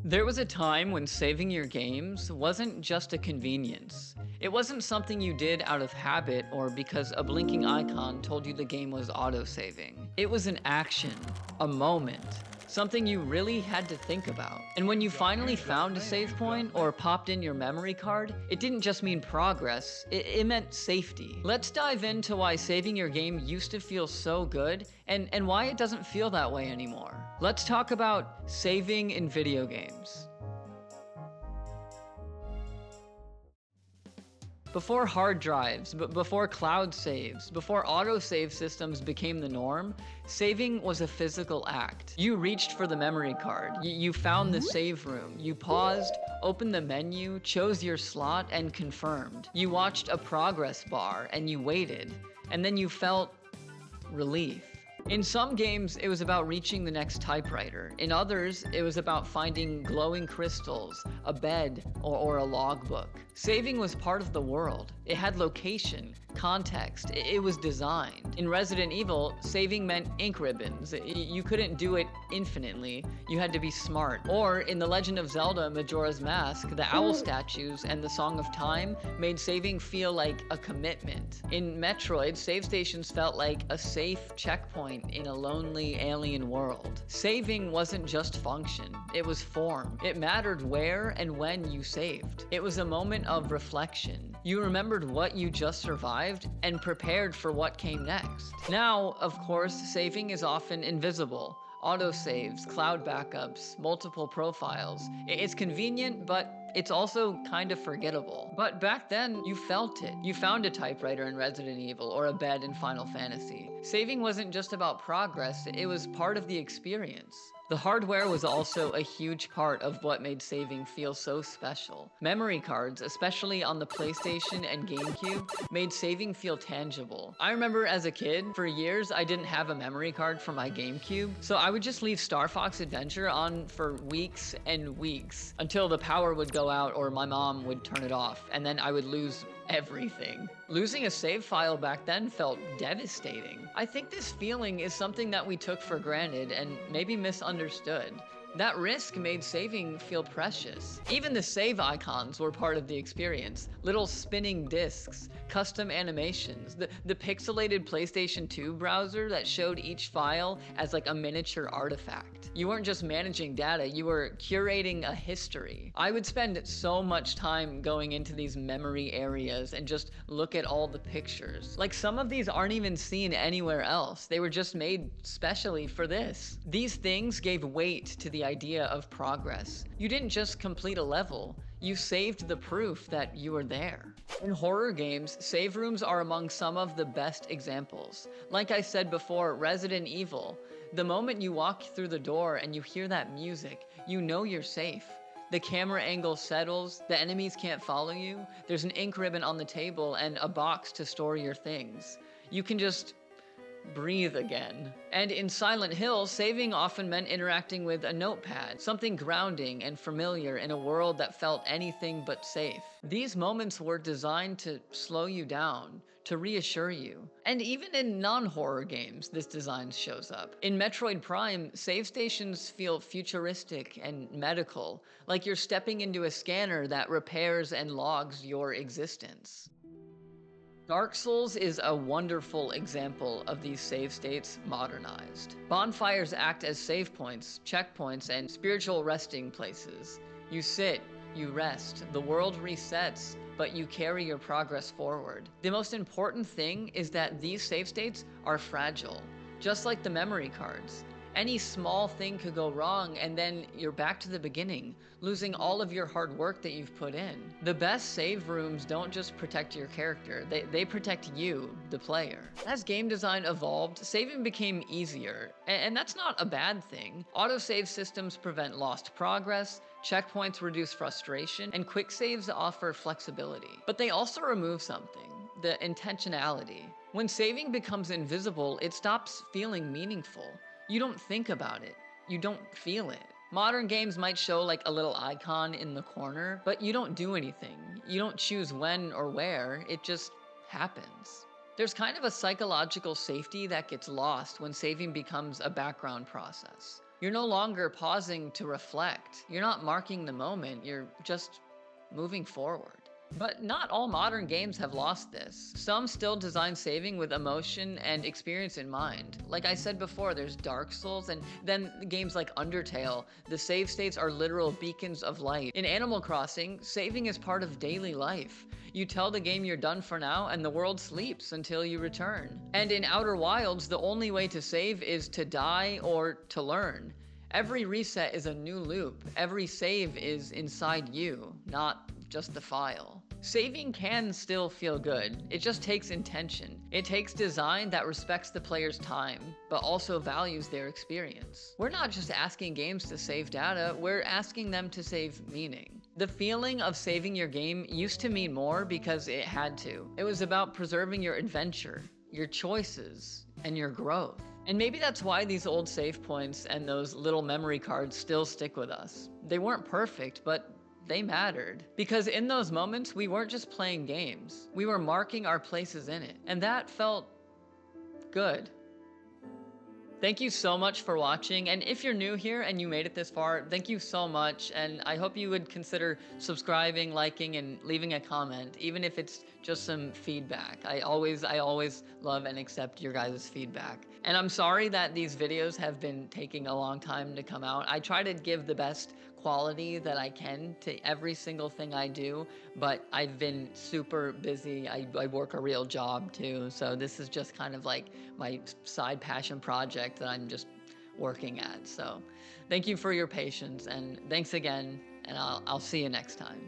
There was a time when saving your games wasn't just a convenience. It wasn't something you did out of habit or because a blinking icon told you the game was autosaving. It was an action, a moment, something you really had to think about. And when you finally found a save point or popped in your memory card, it didn't just mean progress, it meant safety. Let's dive into why saving your game used to feel so good and why it doesn't feel that way anymore. Let's talk about saving in video games. Before hard drives, before cloud saves, before autosave systems became the norm, saving was a physical act. You reached for the memory card, you found the save room, you paused, opened the menu, chose your slot, and confirmed. You watched a progress bar, and you waited, and then you felt relief. In some games, it was about reaching the next typewriter. In others, it was about finding glowing crystals, a bed, or a logbook. Saving was part of the world. It had location, context, it was designed. In Resident Evil, saving meant ink ribbons. You couldn't do it infinitely, you had to be smart. Or in The Legend of Zelda Majora's Mask, the owl statues and the Song of Time made saving feel like a commitment. In Metroid, save stations felt like a safe checkpoint in a lonely alien world. Saving wasn't just function, it was form. It mattered where and when you saved. It was a moment of reflection. You remembered what you just survived and prepared for what came next. Now, of course, saving is often invisible. Autosaves, cloud backups, multiple profiles. It's convenient, but it's also kind of forgettable. But back then, you felt it. You found a typewriter in Resident Evil or a bed in Final Fantasy. Saving wasn't just about progress, it was part of the experience. The hardware was also a huge part of what made saving feel so special. Memory cards, especially on the PlayStation and GameCube, made saving feel tangible. I remember as a kid, for years I didn't have a memory card for my GameCube, so I would just leave Star Fox Adventure on for weeks and weeks until the power would go out or my mom would turn it off, and then I would lose everything. Losing a save file back then felt devastating. I think this feeling is something that we took for granted and maybe misunderstood. That risk made saving feel precious. Even the save icons were part of the experience. Little spinning discs, custom animations, the pixelated PlayStation 2 browser that showed each file as like a miniature artifact. You weren't just managing data, you were curating a history. I would spend so much time going into these memory areas and just look at all the pictures. Like some of these aren't even seen anywhere else. They were just made specially for this. These things gave weight to the idea of progress. You didn't just complete a level, you saved the proof that you were there. In horror games, save rooms are among some of the best examples. Like I said before, Resident Evil, the moment you walk through the door and you hear that music, you know you're safe. The camera angle settles, the enemies can't follow you, there's an ink ribbon on the table and a box to store your things. You can just breathe again. And in Silent Hill, saving often meant interacting with a notepad, something grounding and familiar in a world that felt anything but safe. These moments were designed to slow you down, to reassure you. And even in non-horror games, this design shows up. In Metroid Prime, save stations feel futuristic and medical, like you're stepping into a scanner that repairs and logs your existence. Dark Souls is a wonderful example of these save states modernized. Bonfires act as save points, checkpoints, and spiritual resting places. You sit, you rest, the world resets, but you carry your progress forward. The most important thing is that these save states are fragile, just like the memory cards. Any small thing could go wrong and then you're back to the beginning, losing all of your hard work that you've put in. The best save rooms don't just protect your character, they protect you, the player. As game design evolved, saving became easier, and that's not a bad thing. Autosave systems prevent lost progress, checkpoints reduce frustration, and quick saves offer flexibility. But they also remove something, the intentionality. When saving becomes invisible, it stops feeling meaningful. You don't think about it. You don't feel it. Modern games might show like a little icon in the corner, but you don't do anything. You don't choose when or where, it just happens. There's kind of a psychological safety that gets lost when saving becomes a background process. You're no longer pausing to reflect. You're not marking the moment, you're just moving forward. But not all modern games have lost this. Some still design saving with emotion and experience in mind. Like I said before, there's Dark Souls, and then games like Undertale. The save states are literal beacons of light. In Animal Crossing, saving is part of daily life. You tell the game you're done for now, and the world sleeps until you return. And in Outer Wilds, the only way to save is to die or to learn. Every reset is a new loop. Every save is inside you, not just the file. Saving can still feel good. It just takes intention. It takes design that respects the player's time, but also values their experience. We're not just asking games to save data, we're asking them to save meaning. The feeling of saving your game used to mean more because it had to. It was about preserving your adventure, your choices, and your growth. And maybe that's why these old save points and those little memory cards still stick with us. They weren't perfect, but they mattered. Because in those moments, we weren't just playing games. We were marking our places in it. And that felt good. Thank you so much for watching, and if you're new here and you made it this far, thank you so much, and I hope you would consider subscribing, liking, and leaving a comment, even if it's just some feedback. I always love and accept your guys' feedback. And I'm sorry that these videos have been taking a long time to come out. I try to give the best quality that I can to every single thing I do, but I've been super busy. I work a real job too, so this is just kind of like my side passion project that I'm just working at. So thank you for your patience, and thanks again, and I'll see you next time.